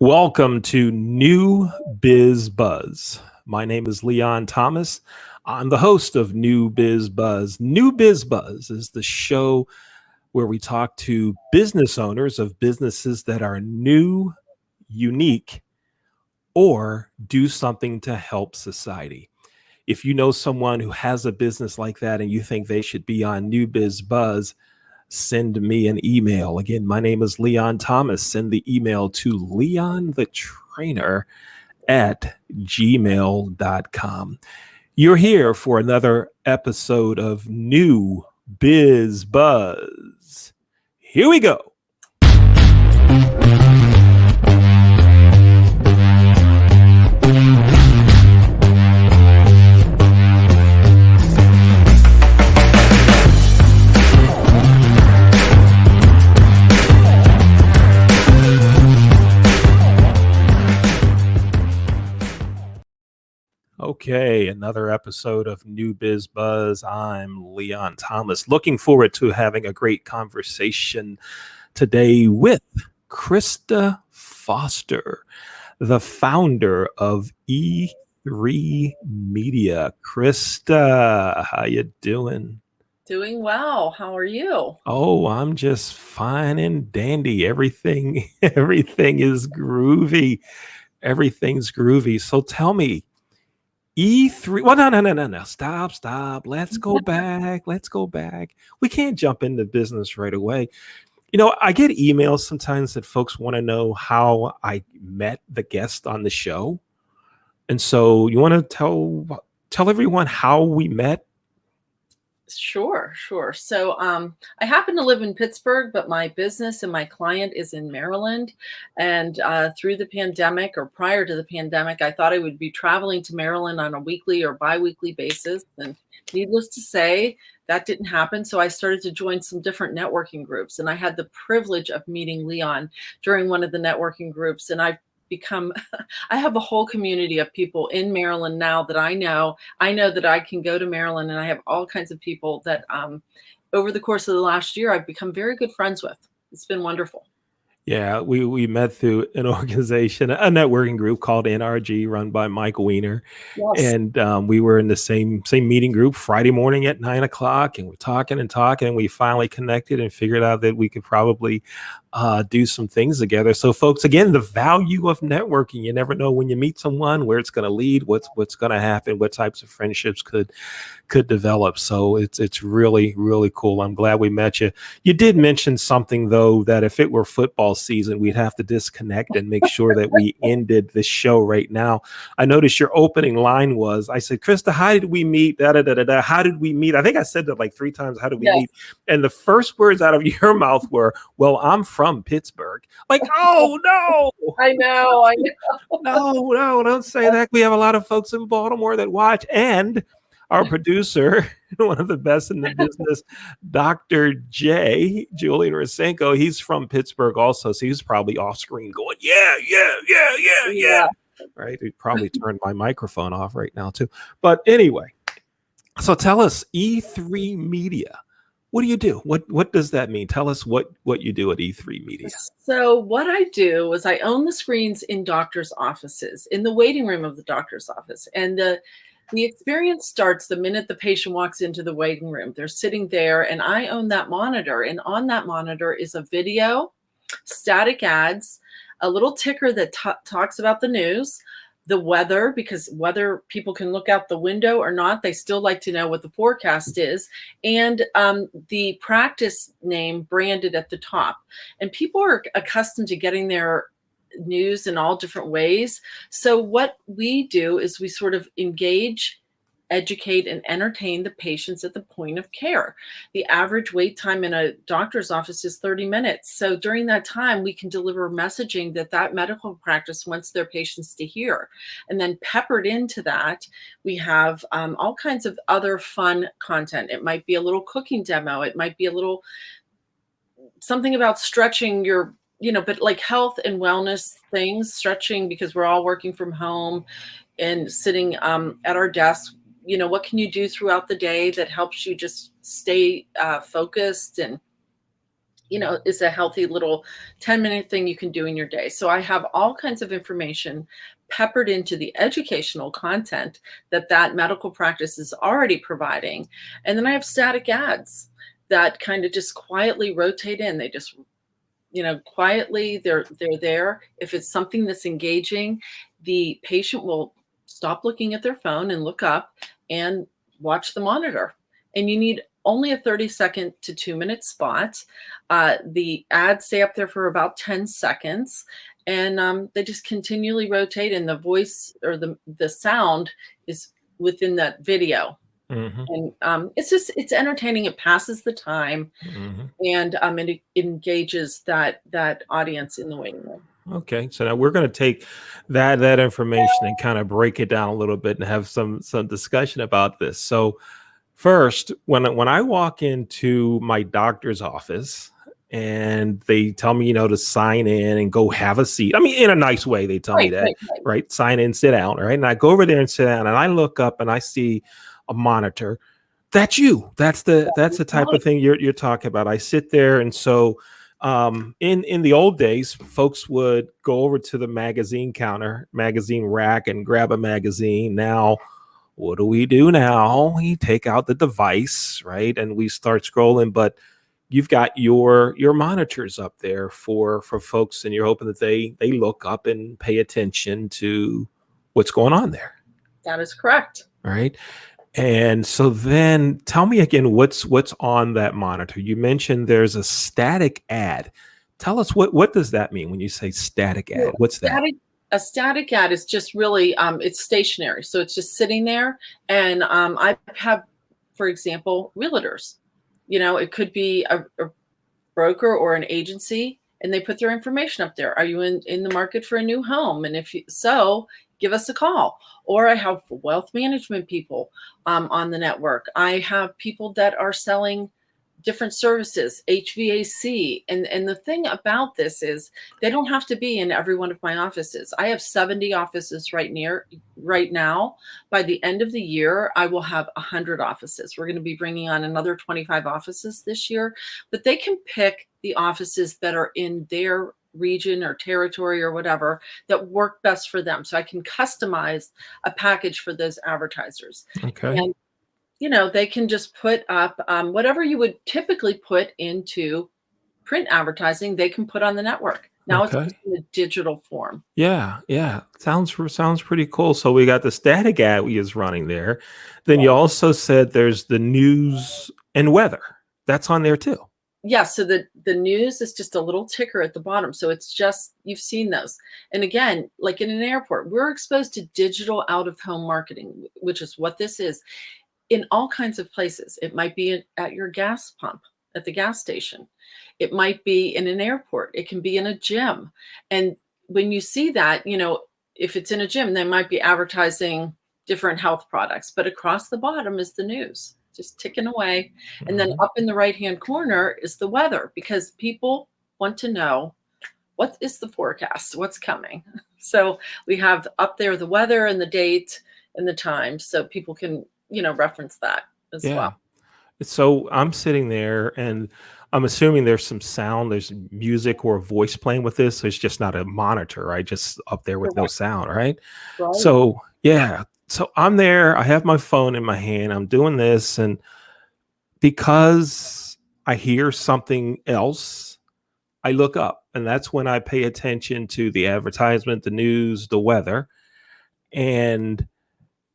Welcome to New Biz Buzz. My name is Leon Thomas. I'm the host of New Biz Buzz. New Biz Buzz is the show where we talk to business owners of businesses that are new, unique, or do something to help society. If you know someone who has a business like that and you think they should be on New Biz Buzz, send me an email. Again, my name is Leon Thomas. Send the email to leonthetrainer@gmail.com. You're here for another episode of New Biz Buzz. Here we go. Okay, another episode of New Biz Buzz. I'm Leon Thomas. Looking forward to having a great conversation today with Krista Foster, the founder of E3 Media. Krista, how you doing? Doing well. How are you? Oh, I'm just fine and dandy. Everything is groovy. Everything's groovy. So tell me, E3. Well, no. Stop. Let's go back. We can't jump into business right away. I get emails sometimes that folks want to know how I met the guest on the show. And so you want to tell everyone how we met? Sure. So I happen to live in Pittsburgh, but my business and my client is in Maryland. And through the pandemic or prior to the pandemic, I thought I would be traveling to Maryland on a weekly or biweekly basis. And needless to say, that didn't happen. So I started to join some different networking groups. And I had the privilege of meeting Leon during one of the networking groups. And I have a whole community of people in Maryland now that I know that I can go to Maryland, and I have all kinds of people that over the course of the last year, I've become very good friends with. It's been wonderful. Yeah, we met through an organization, a networking group called NRG, run by Mike Weiner, Yes. and we were in the same meeting group Friday morning at 9 o'clock, and we're talking, and we finally connected and figured out that we could probably do some things together. So, folks, again, the value of networking. You never know when you meet someone where it's going to lead, what's going to happen, what types of friendships could develop. So it's really, really cool. I'm glad we met you. You did mention something, though, that if it were football season, we'd have to disconnect and make sure that we ended the show right now. I noticed your opening line was, I said, Krista, how did we meet? How did we meet? I think I said that like 3 times. How did we meet? And the first words out of your mouth were, well, I'm from Pittsburgh. Like, oh, no. I know. No, don't say that. We have a lot of folks in Baltimore that watch, and our producer, one of the best in the business, Dr. J, Julian Rosenko, he's from Pittsburgh also. So he's probably off screen going, yeah. Right? He probably turned my microphone off right now too. But anyway, so tell us, E3 Media. What do you do? What does that mean? Tell us what you do at E3 Media. So what I do is I own the screens in doctors' offices, in the waiting room of the doctor's office. And the experience starts the minute the patient walks into the waiting room. They're sitting there, and I own that monitor. And on that monitor is a video, static ads, a little ticker that talks about the news, the weather, because whether people can look out the window or not, they still like to know what the forecast is, and the practice name branded at the top. And people are accustomed to getting their news in all different ways. So what we do is we sort of engage, educate, and entertain the patients at the point of care. The average wait time in a doctor's office is 30 minutes. So during that time, we can deliver messaging that medical practice wants their patients to hear. And then peppered into that, we have all kinds of other fun content. It might be a little cooking demo. It might be a little something about stretching your but like health and wellness things, stretching, because we're all working from home and sitting at our desk. What can you do throughout the day that helps you just stay focused and is a healthy little 10-minute thing you can do in your day. So I have all kinds of information peppered into the educational content that medical practice is already providing. And then I have static ads that kind of just quietly rotate in. They just, quietly, they're there. If it's something that's engaging, the patient will stop looking at their phone and look up and watch the monitor. And you need only a 30-second to 2-minute spot. The ads stay up there for about 10 seconds, and they just continually rotate, and the voice or the sound is within that video. Hmm. And it's entertaining. It passes the time, Hmm. and it engages that audience in the waiting room. Okay, so now we're going to take that information and kind of break it down a little bit and have some discussion about this. So first, when I walk into my doctor's office and they tell me, to sign in and go have a seat. I mean, in a nice way, they tell me Right, that, right, right. right? Sign in, sit down, right? And I go over there and sit down, and I look up and I see a monitor. That's you. That's the type Right. of thing you're talking about. I sit there, and so in the old days, folks would go over to the magazine rack, and grab a magazine. Now, what do we do now? We take out the device, right, and we start scrolling. But you've got your monitors up there for folks, and you're hoping that they look up and pay attention to what's going on there, That is correct. right? And so then tell me again, what's on that monitor? You mentioned there's a static ad. Tell us what does that mean when you say static ad? So What's that? a static ad is just really it's stationary, so it's just sitting there. And I have, for example, realtors. It could be a broker or an agency, and they put their information up there. Are you in the market for a new home? And if so, give us a call. Or I have wealth management people on the network. I have people that are selling different services, HVAC. And the thing about this is they don't have to be in every one of my offices. I have 70 offices right now. By the end of the year, I will have 100 offices. We're going to be bringing on another 25 offices this year, but they can pick the offices that are in their region or territory or whatever that work best for them. So I can customize a package for those advertisers. Okay. And they can just put up whatever you would typically put into print advertising, they can put on the network. Now it's Okay. just in a digital form. Yeah, yeah. Sounds pretty cool. So we got the static ad we is running there. Then you Right. also said there's the news and weather. That's on there too. Yeah, so the news is just a little ticker at the bottom. So it's just, you've seen those. And again, like in an airport, we're exposed to digital out of home marketing, which is what this is, in all kinds of places. It might be at your gas pump, at the gas station. It might be in an airport. It can be in a gym. And when you see that, if it's in a gym, they might be advertising different health products, but across the bottom is the news, just ticking away. And then Mhm. up in the right-hand corner is the weather, because people want to know, what is the forecast? What's coming? So we have up there the weather and the date and the time, so people can, reference that as Yeah. well. So I'm sitting there, and I'm assuming there's some sound, there's music or a voice playing with this. So it's just not a monitor, right? Just up there with no Correct. sound, right? Right. So yeah. So I'm there, I have my phone in my hand, I'm doing this, and because I hear something else, I look up, and that's when I pay attention to the advertisement, the news, the weather. And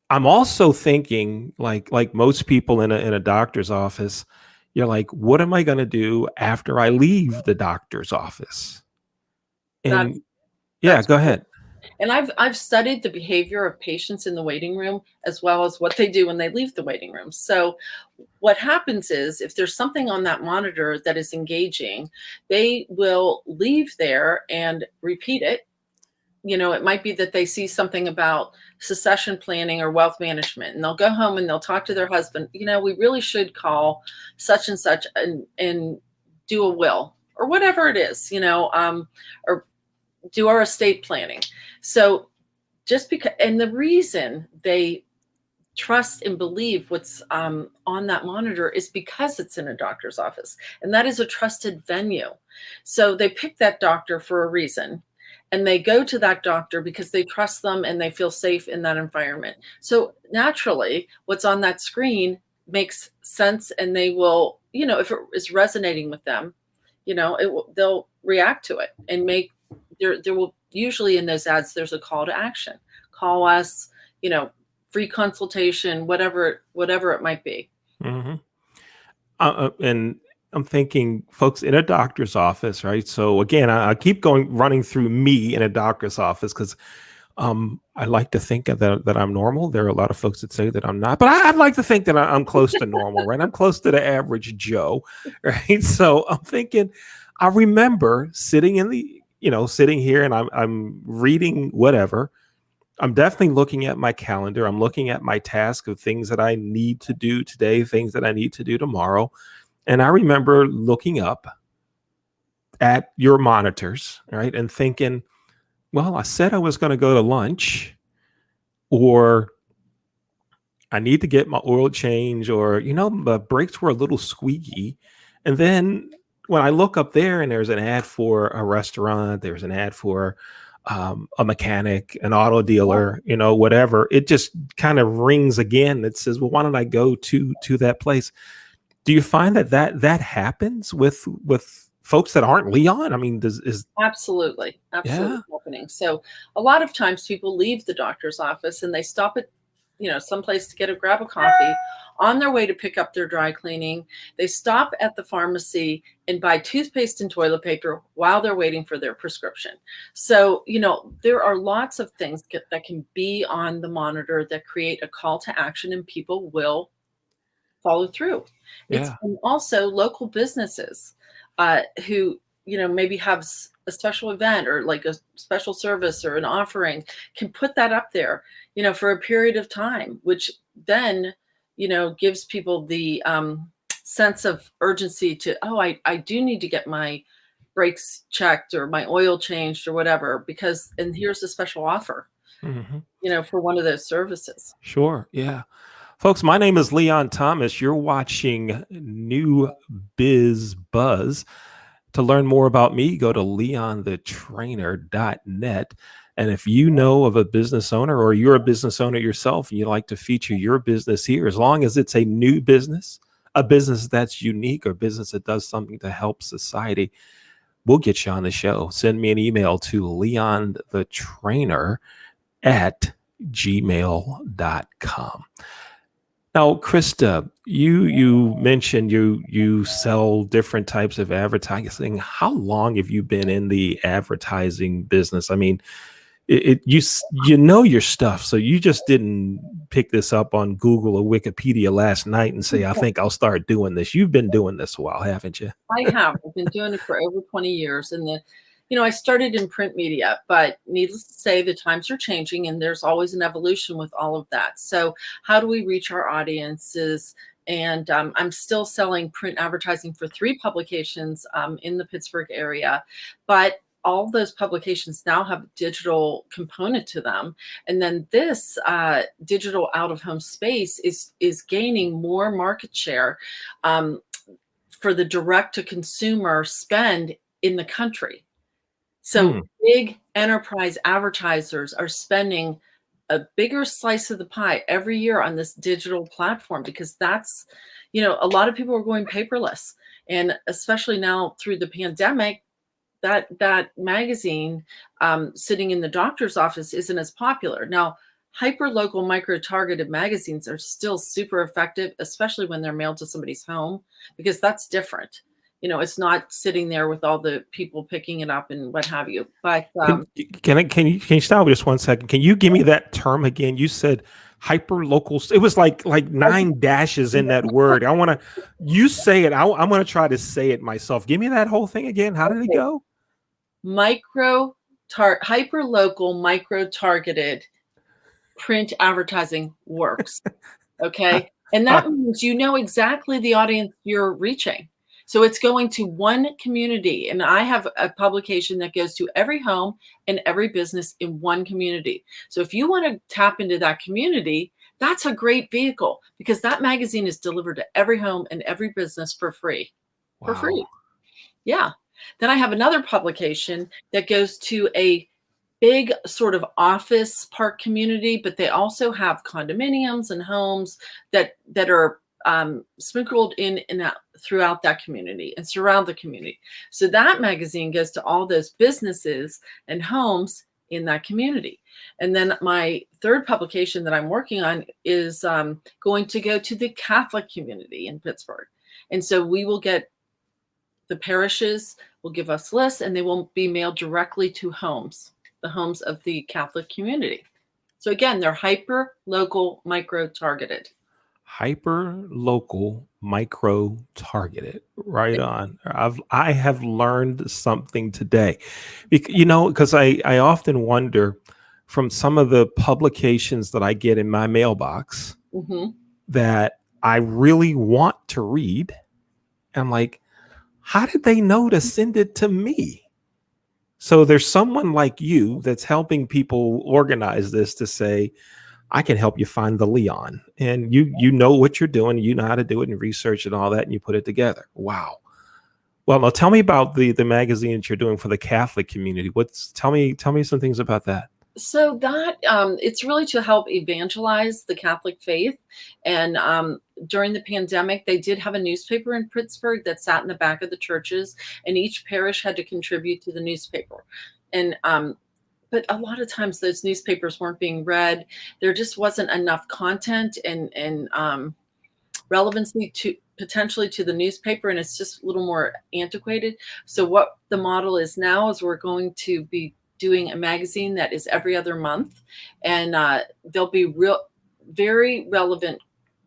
I'm also thinking, like most people in a doctor's office, you're like, what am I going to do after I leave the doctor's office? That's And yeah, that's go right. ahead. And I've studied the behavior of patients in the waiting room as well as what they do when they leave the waiting room. So what happens is, if there's something on that monitor that is engaging, they will leave there and repeat it. It might be that they see something about succession planning or wealth management, and they'll go home and they'll talk to their husband. We really should call such and such and do a will or whatever it is, or do our estate planning. So just because, and the reason they trust and believe what's on that monitor is because it's in a doctor's office, and that is a trusted venue. So they pick that doctor for a reason, and they go to that doctor because they trust them and they feel safe in that environment. So naturally, what's on that screen makes sense, and they will, if it is resonating with them, they'll react to it and make there will usually in those ads there's a call to action. Call us, free consultation, whatever it might be. Hmm. And I'm thinking folks in a doctor's office, right? So again, I keep running through me in a doctor's office because I like to think that I'm normal. There are a lot of folks that say that I'm not, but I'd like to think that I'm close to normal, right? I'm close to the average Joe, right? So I'm thinking, I remember sitting sitting here and I'm reading whatever. I'm definitely looking at my calendar. I'm looking at my task of things that I need to do today, things that I need to do tomorrow. And I remember looking up at your monitors, right? And thinking, well, I said I was going to go to lunch, or I need to get my oil change, or, the brakes were a little squeaky. And then when I look up there and there's an ad for a restaurant, there's an ad for a mechanic, an auto dealer, whatever, it just kind of rings again. That says, well, why don't I go to that place? Do you find that happens with folks that aren't Leon? I mean, Absolutely yeah, happening. So a lot of times people leave the doctor's office and they stop at someplace to grab a coffee. On their way to pick up their dry cleaning, they stop at the pharmacy and buy toothpaste and toilet paper while they're waiting for their prescription. So there are lots of things that can be on the monitor that create a call to action, and people will follow through. It's yeah, and also local businesses who maybe have a special event or like a special service or an offering, can put that up there for a period of time, which then gives people the sense of urgency to, oh, I do need to get my brakes checked or my oil changed or whatever, and here's a special offer hmm, for one of those services. sure, yeah. Folks, my name is Leon Thomas. You're watching New Biz Buzz. To learn more about me, go to leonthetrainer.net. And if you know of a business owner, or you're a business owner yourself and you like to feature your business here, as long as it's a new business, a business that's unique, or a business that does something to help society, we'll get you on the show. Send me an email to leonthetrainer@gmail.com. Now, Krista, you mentioned you sell different types of advertising. How long have you been in the advertising business? I mean, you know your stuff, so you just didn't pick this up on Google or Wikipedia last night and say, "I think I'll start doing this." You've been doing this a while, haven't you? I have. I've been doing it for over 20 years. And I started in print media, but needless to say, the times are changing and there's always an evolution with all of that. So how do we reach our audiences? And I'm still selling print advertising for 3 publications in the Pittsburgh area, but all those publications now have a digital component to them. And then this digital out of home space is gaining more market share for the direct to consumer spend in the country. So Hmm. big enterprise advertisers are spending a bigger slice of the pie every year on this digital platform, because that's, a lot of people are going paperless. And especially now through the pandemic, that magazine sitting in the doctor's office isn't as popular. Now, hyperlocal micro-targeted magazines are still super effective, especially when they're mailed to somebody's home, because that's different. It's not sitting there with all the people picking it up and what have you. But Can you stop just 1 second? Can you give me that term again? You said hyper local. It was like 9 dashes in that word. You say it. I'm going to try to say it myself. Give me that whole thing again. How did it okay, go? hyperlocal micro-targeted print advertising works. Okay. And that means exactly the audience you're reaching. So it's going to one community. And I have a publication that goes to every home and every business in one community. So if you want to tap into that community, That's a great vehicle because that magazine is delivered to every home and every business for free. For Wow. free. Yeah. Then I have another publication that goes to a big sort of office park community, but they also have condominiums and homes that are sprinkled in and out throughout that community and surround the community. So that magazine goes to all those businesses and homes in that community. And then my third publication that I'm working on is going to go to the Catholic community in Pittsburgh. And so we will get the parishes will give us lists and they will be mailed directly to homes, the homes of the Catholic community. So again, they're hyper local, micro targeted. Hyper local, micro targeted. Right on. I have learned something today. Because I often wonder from some of the publications that I get in my mailbox Hmm. that I really want to read. I'm like, how did they know to send it to me? So there's someone like you that's helping people organize this to say, I can help you find the Leon. And you know what you're doing, you know how to do it and research and all that, and you put it together. Wow. Well, now tell me about the magazine that you're doing for the Catholic community. Tell me some things about that. So that it's really to help evangelize the Catholic faith. And during the pandemic, they did have a newspaper in Pittsburgh that sat in the back of the churches, and each parish had to contribute to the newspaper. And but a lot of times those newspapers weren't being read. There just wasn't enough content and relevancy to potentially to the newspaper, and it's just a little more antiquated. So what the model is now is we're going to be doing a magazine that is every other month, and there'll be very relevant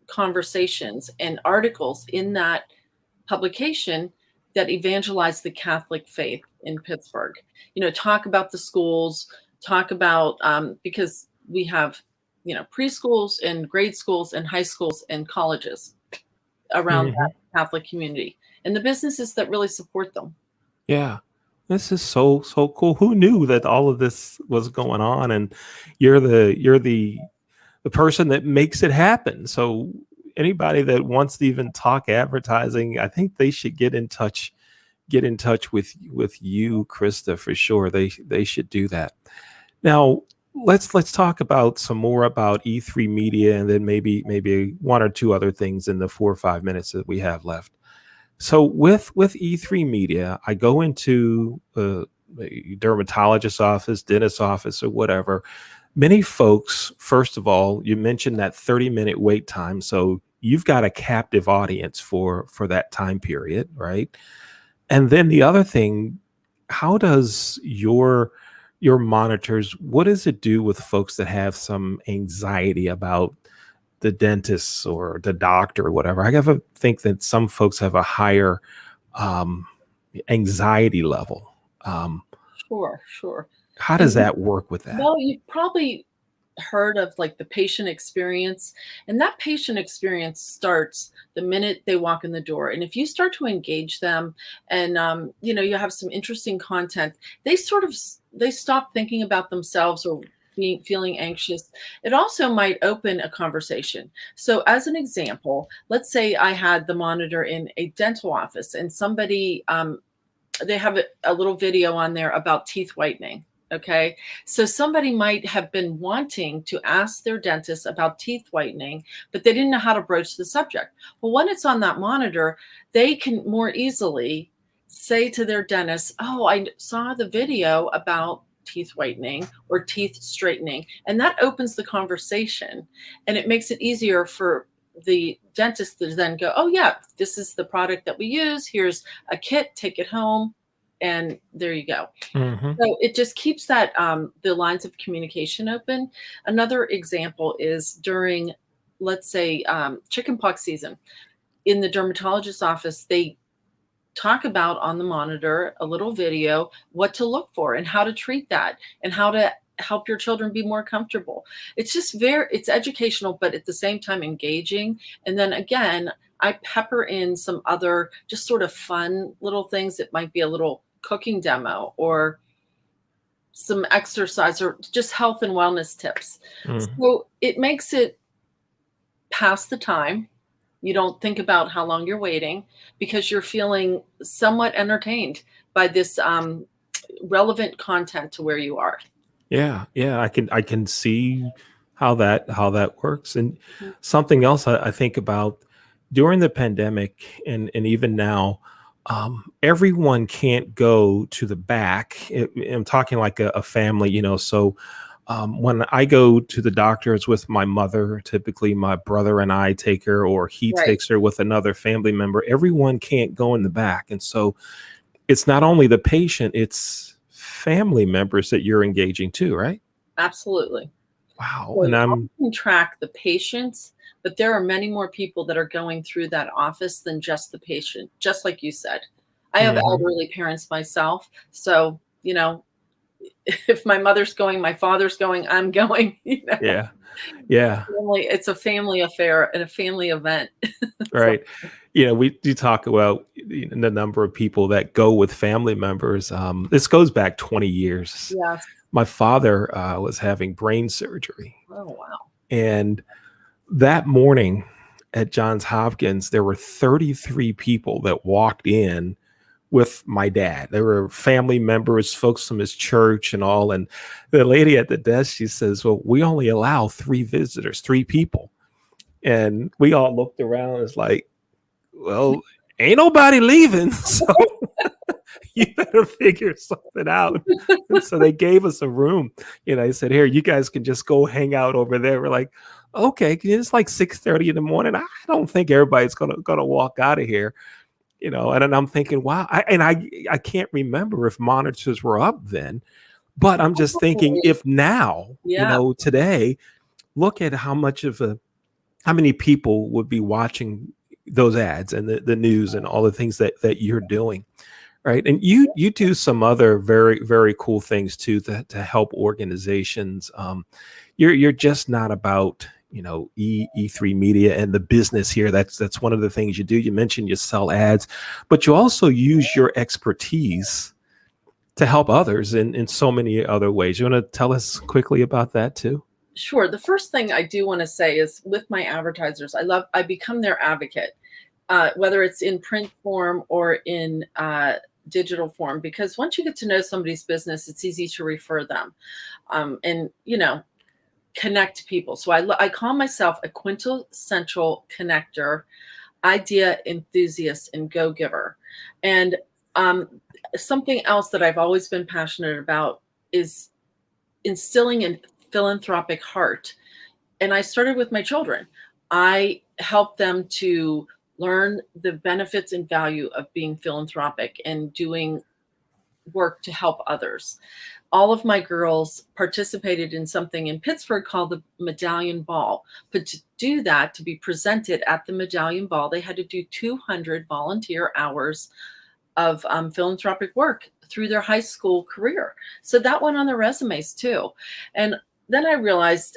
conversations and articles in that publication that evangelize the Catholic faith in Pittsburgh. Talk about the schools, talk about because we have preschools and grade schools and high schools and colleges around Mhm. that Catholic community and the businesses that really support them. Yeah. This is so cool. Who knew that all of this was going on? And you're the person that makes it happen. So anybody that wants to even talk advertising, I think they should get in touch with you, Krista, for sure. They should do that. Now, let's talk about some more about E3 Media, and then maybe one or two other things in the 4 or 5 minutes that we have left. So with E3 Media, I go into a dermatologist's office, dentist's office, or whatever. Many folks, first of all, you mentioned that 30-minute wait time, so you've got a captive audience for that time period, right? And then the other thing, how does your monitors, what does it do with folks that have some anxiety about the dentist or the doctor or whatever? I gotta think that some folks have a higher um, anxiety level. Um, Sure, sure. how does And that work with that? well, you've probably heard of like the patient experience, and that patient experience starts the minute they walk in the door. And if you start to engage them and you have some interesting content, they stop thinking about themselves or feeling anxious. It also might open a conversation. So as an example, let's say I had the monitor in a dental office and somebody they have a little video on there about teeth whitening. Okay. So somebody might have been wanting to ask their dentist about teeth whitening, but they didn't know how to broach the subject. Well, when it's on that monitor, they can more easily say to their dentist, "Oh, I saw the video about teeth whitening or teeth straightening." And that opens the conversation and it makes it easier for the dentist to then go, "Oh, yeah, this is the product that we use. Here's a kit, take it home." And there you go. Hmm. So it just keeps that the lines of communication open. Another example is during, let's say, chickenpox season. In the dermatologist's office, they talk about on the monitor a little video what to look for and how to treat that and how to help your children be more comfortable. It's educational, but at the same time engaging. And then again, I pepper in some other just sort of fun little things. It might be a little cooking demo or some exercise or just health and wellness tips. Hmm. So it makes it pass the time. You don't think about how long you're waiting because you're feeling somewhat entertained by this relevant content to where you are. Yeah, yeah, I can see how that works. And something else I think about during the pandemic and even now, everyone can't go to the back. I'm talking like a family, So when I go to the doctors with my mother, typically my brother and I take her, or he Right. takes her with another family member. Everyone can't go in the back, and so it's not only the patient, it's family members that you're engaging too, right? Absolutely. Wow. So And I I'm can track the patients, but there are many more people that are going through that office than just the patient, just like you said. I have mhm, elderly parents myself. So, if my mother's going, my father's going, I'm going, yeah, yeah, It's a family affair and a family event. So, right. We do talk about the number of people that go with family members. This goes back 20 years. yes. My father was having brain surgery, Oh, wow. and that morning at Johns Hopkins, there were 33 people that walked in with my dad. There were family members, folks from his church and all. And the lady at the desk, she says, "Well, we only allow three visitors, three people." And we all looked around. It's like, well, ain't nobody leaving. So you better figure something out. And so they gave us a room. They said, "Here, you guys can just go hang out over there." We're like, okay, it's like 6:30 in the morning. I don't think everybody's gonna walk out of here. And then I'm thinking, wow, I can't remember if monitors were up then, but I'm just thinking Probably. if now, Yeah. today, look at how many people would be watching those ads and the news and all the things that you're doing, right? And you do some other very, very cool things too to help organizations. You're just not about E3 media and the business here. That's one of the things you do. You mentioned you sell ads, but you also use your expertise to help others in so many other ways. You want to tell us quickly about that too? Sure. The first thing I do want to say is with my advertisers, I become their advocate, whether it's in print form or in digital form, because once you get to know somebody's business, it's easy to refer them and, connect people. So I call myself a quintessential connector, idea enthusiast, and go giver. And um, something else that I've always been passionate about is instilling a philanthropic heart. And I started with my children. I help them to learn the benefits and value of being philanthropic and doing work to help others. All of my girls participated in something in Pittsburgh called the Medallion Ball. But to do that, to be presented at the Medallion Ball, they had to do 200 volunteer hours of philanthropic work through their high school career. So that went on their resumes too. And then I realized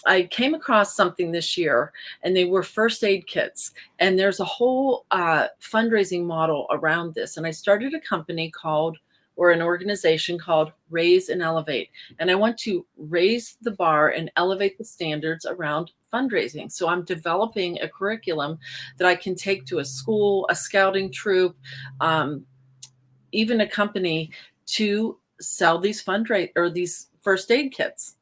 I came across something this year, and they were first aid kits. And there's a whole fundraising model around this. And I started a company called, or an organization called Raise and Elevate. And I want to raise the bar and elevate the standards around fundraising. So I'm developing a curriculum that I can take to a school, a scouting troop, um, even a company, to sell these fundraise or these first aid kits.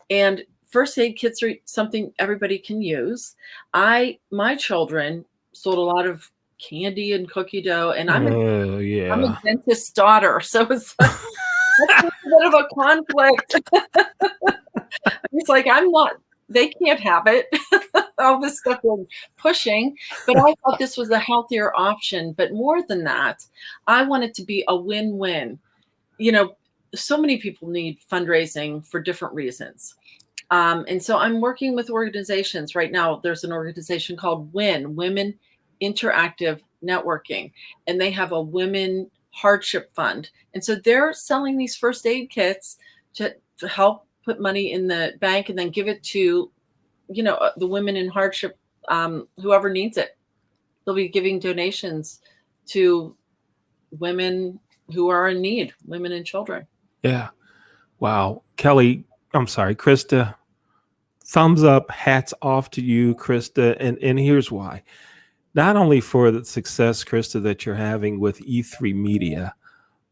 And first aid kits are something everybody can use. My children sold a lot of candy and cookie dough, and Oh I'm a yeah. dentist's daughter, so it's like that's a bit of a conflict. It's like I'm not. They can't have it. All this stuff we're pushing, but I thought this was a healthier option. But more than that, I want it to be a win-win. You know, so many people need fundraising for different reasons. And so I'm working with organizations right now. There's an organization called WIN, Women Interactive Networking, and they have a women hardship fund. And so they're selling these first aid kits to help put money in the bank and then give it to, the women in hardship, whoever needs it. They'll be giving donations to women who are in need, women and children. Yeah. Wow. Kelly, I'm sorry, Krista, Thumbs up, hats off to you, Krista. And here's why. Not only for the success, Krista, that you're having with E3 Media,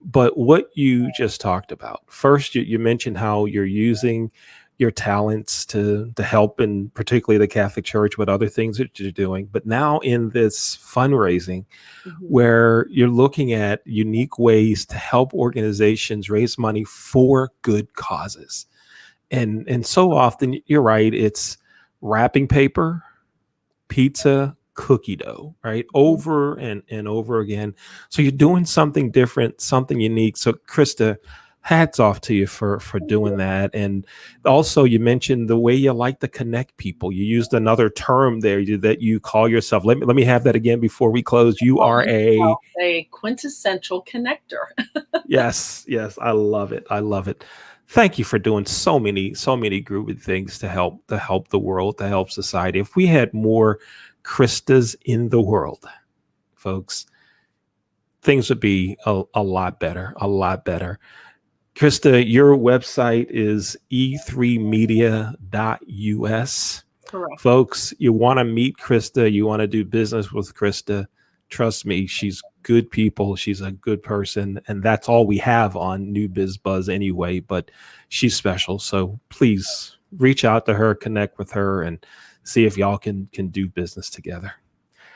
but what you just talked about. First, you mentioned how you're using your talents to help in particularly the Catholic Church with other things that you're doing. But now in this fundraising, Mhm. where you're looking at unique ways to help organizations raise money for good causes. And so often, you're right, it's wrapping paper, pizza, cookie dough, right? Mhm. Over and over again. So you're doing something different, something unique. So Krista, hats off to you for Thank you. doing that. And also you mentioned the way you like to connect people. You used another term there that you call yourself. Let me have that again before we close. You Call are a myself a quintessential connector. yes, yes, I love it. I love it. Thank you for doing so many groovy things to help the world, to help society. If we had more Kristas in the world, folks, things would be a lot better, a lot better. Krista, your website is e3media.us. Correct. Folks, you want to meet Krista, you want to do business with Krista. Trust me, she's good people. She's a good person. And that's all we have on New Biz Buzz anyway, but she's special. So please reach out to her, connect with her, and see if y'all can do business together.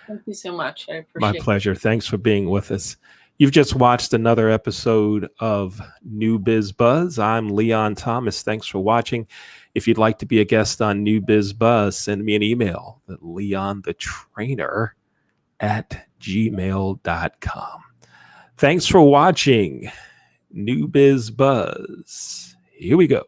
Thank you so much. I My appreciate it. pleasure. Thanks for being with us. You've just watched another episode of New Biz Buzz. I'm Leon Thomas. Thanks for watching. If you'd like to be a guest on New Biz Buzz, send me an email at leonthetrainer@gmail.com. Thanks for watching New Biz Buzz. Here we go.